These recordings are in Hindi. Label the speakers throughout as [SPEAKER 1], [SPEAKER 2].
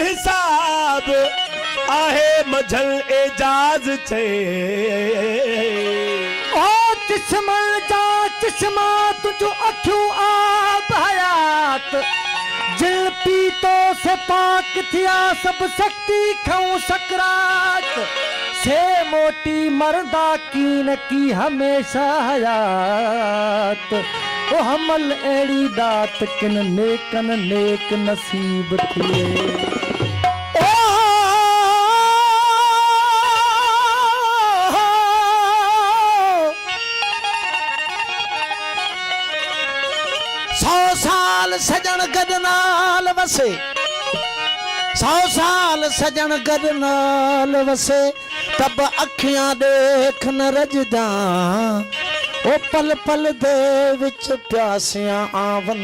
[SPEAKER 1] हिसाब आहे मझल एजाज छे
[SPEAKER 2] ओ चश्मल जा चश्मा तुझो अखियूं आब हयात जिल पीतो से पाक थिया सब शक्ति खाऊं सकरात से मोटी मर्दा कीन की हमेशा हयात ओ हमल एड़ी दात किन नेकन नेक नसीब थिए
[SPEAKER 3] सजन गद नाल वसे 100 साल सजन गद नाल वसे तब अखियां देख न रजदा ओ पल पल दे विच प्यासियां आवन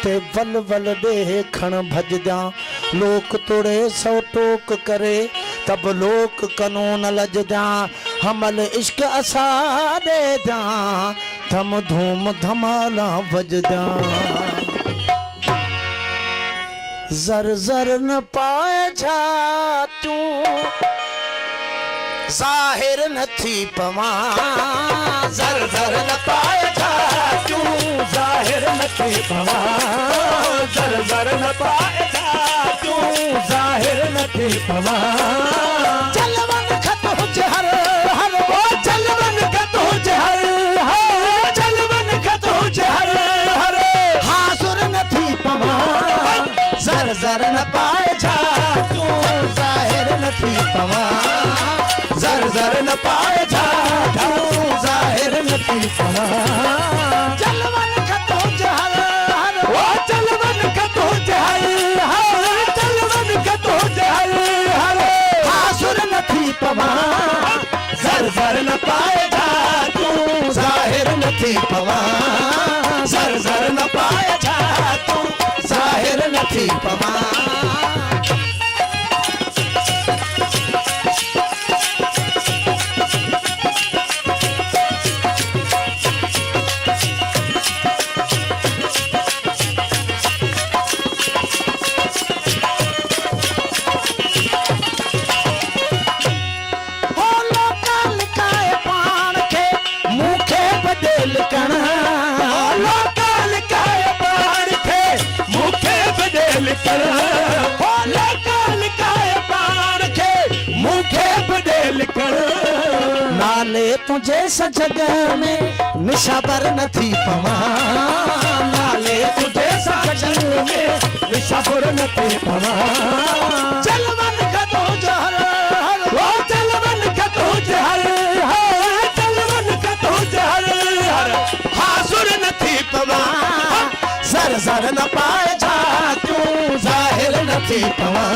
[SPEAKER 3] ते वल वल देखण भजदा लोक तुड़े सौ टोक करे तब लोक कानून लजदा हमल इश्क असा दे दा धम धूम धमाला वजदा जर जर न पाए जा तू जाहिर न थी पवा
[SPEAKER 1] जर जर न पाए जा तू जाहिर न थी पवा जर जर न पाए जा तू जाहिर न थी पवा
[SPEAKER 3] चलवन खत हो हर हर
[SPEAKER 1] ओ चलवन खत हो हर चलवन खत हो हर हर
[SPEAKER 3] हासुर न थी पवा
[SPEAKER 1] जर जर न पाए जा तू जाहिर न थी पवा जर जर न पाए जा तू जाहिर न थी पवा
[SPEAKER 3] चलवन खत हो हर हर
[SPEAKER 1] ओ चलवन खत हो हर चलवन खत हो हर
[SPEAKER 3] हासुर न थी पवा
[SPEAKER 1] जर जर न पाए जा तू जाहिर न थी पवा जर जर न पाए जा तू जाहिर न थी पवा
[SPEAKER 3] नाले तुझे सजग में निशाबर न थी पवा
[SPEAKER 1] नाले तुझे सजग में निशाबर न थी पवा
[SPEAKER 3] चलवन खतो हर हर
[SPEAKER 1] ओ चलवन खतो हर हर चलवन खतो हर हर हासुर न थी पवा
[SPEAKER 3] सर सर न पाए जा
[SPEAKER 1] तू जाहिर न थी पवा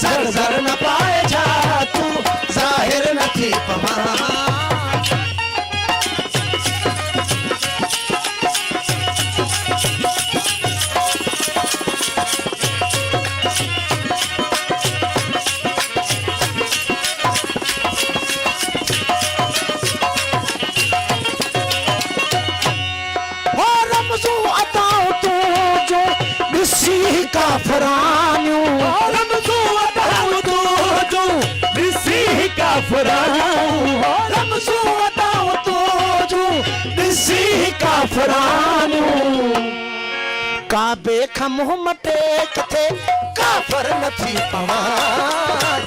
[SPEAKER 1] जर जर न पाए जा तू जाहिर न थी पवा
[SPEAKER 3] काफरानियों
[SPEAKER 1] रमज़ू अताऊ तू जो दिसी काफरानियों
[SPEAKER 3] रमज़ू अताऊ तू जो दिसी काफरानियों काबे खमुह मटे किथे काफर न थी पवा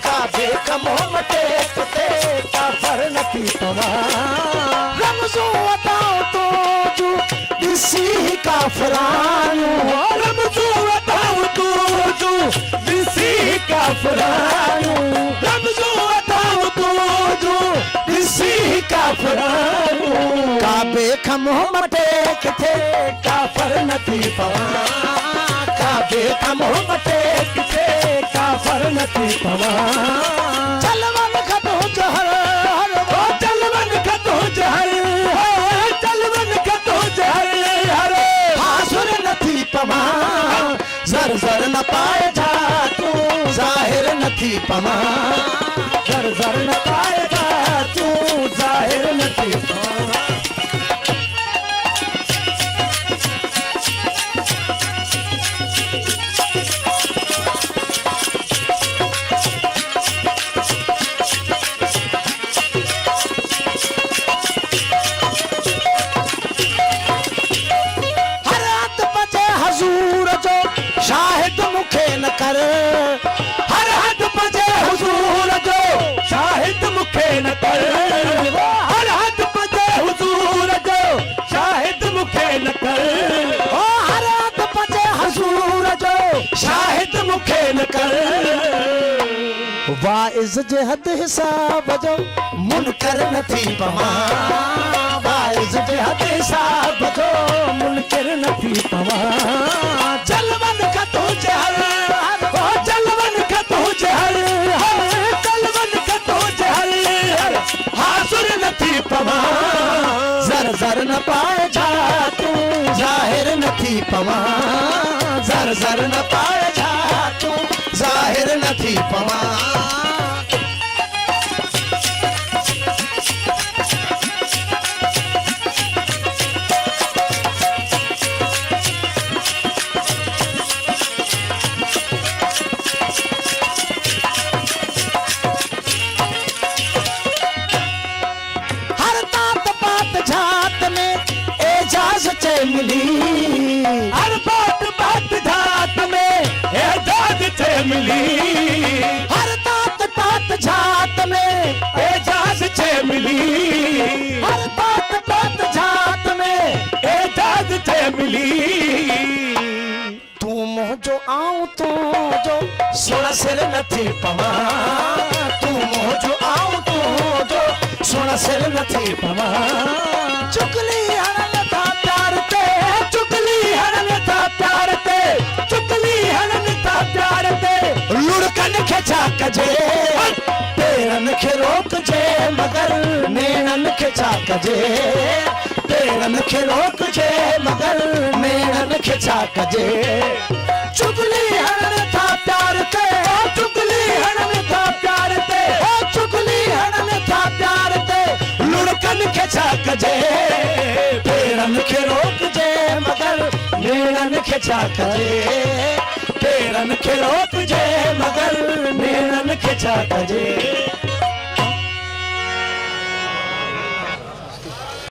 [SPEAKER 3] काबे खमुह मटे किथे काफर न थी पवा रमज़ू अताऊ तू जो दिसी काफरानियों
[SPEAKER 1] रमज़ू अताऊ तू जो दिसी काफरानियों रमज़ू अताऊ तू जो दिसी काफरानियों
[SPEAKER 3] काबे खमुह मटे किथे
[SPEAKER 1] काफर न थी पवा काबे खमुह मटे किथे काफर न थी पवा
[SPEAKER 3] चलवन खतो हर हर
[SPEAKER 1] ओ चलवन खतो हर हर चलवन खतो हर
[SPEAKER 3] हासुर न थी पवा
[SPEAKER 1] जर जर न पाए जा तू जाहिर न थी पवा जर जर न पाए जा तू जाहिर न थी पवा
[SPEAKER 3] न कर
[SPEAKER 1] हर हद पजे हुजूर जो शाहिद मुखे न कर हर हद पजे हुजूर जो शाहिद मुखे न कर
[SPEAKER 3] ओ हर हद पजे हजूर जो
[SPEAKER 1] शाहिद मुखे न कर
[SPEAKER 3] वाइज़ जे हद हिसाब जो मुनकर न थी पवा वाइज़ जे हद हिसाब जो
[SPEAKER 2] मुनकिर न थी पवा
[SPEAKER 1] जलवन का तुझे हर ओ जलवन का तुझे हर जलवन का तुझे हर हासुर न थी पवा
[SPEAKER 3] जर जर न पाए जा तू जाहिर न थी पवा जर जर न पाए जा तू जाहिर न थी पवा मिली
[SPEAKER 1] हर बात बात जात में एजाज से मिली
[SPEAKER 3] हर तात तात जात में
[SPEAKER 1] एजाज से मिली
[SPEAKER 3] हर तात तात जात में
[SPEAKER 1] एजाज से मिली
[SPEAKER 3] तू मोह जो आऊं तू जो सोना सिर न थी पवा तू मोह जो आऊं तू जो सोना सिर न थी पवा चुगली हरन था प्यार ते
[SPEAKER 1] चुगली हरन था प्यार ते चुगली हरन था प्यार ते
[SPEAKER 3] लुढ़कन खेचा कजे पेरन खे रोक जे मगर नेणन खेचा कजे पेरन खे रोक जे मगर नेणन खेचा कजे चुगली हरन था प्यार ते
[SPEAKER 1] चुगली हरन था प्यार ते
[SPEAKER 3] चुगली हरन था प्यार ते
[SPEAKER 1] लुढ़कन खेचा कजे
[SPEAKER 3] पेरन खे रोक जे मगर नेणन खेचा कजे पेरन खे रोक जे मगर नेणन खेचा कजे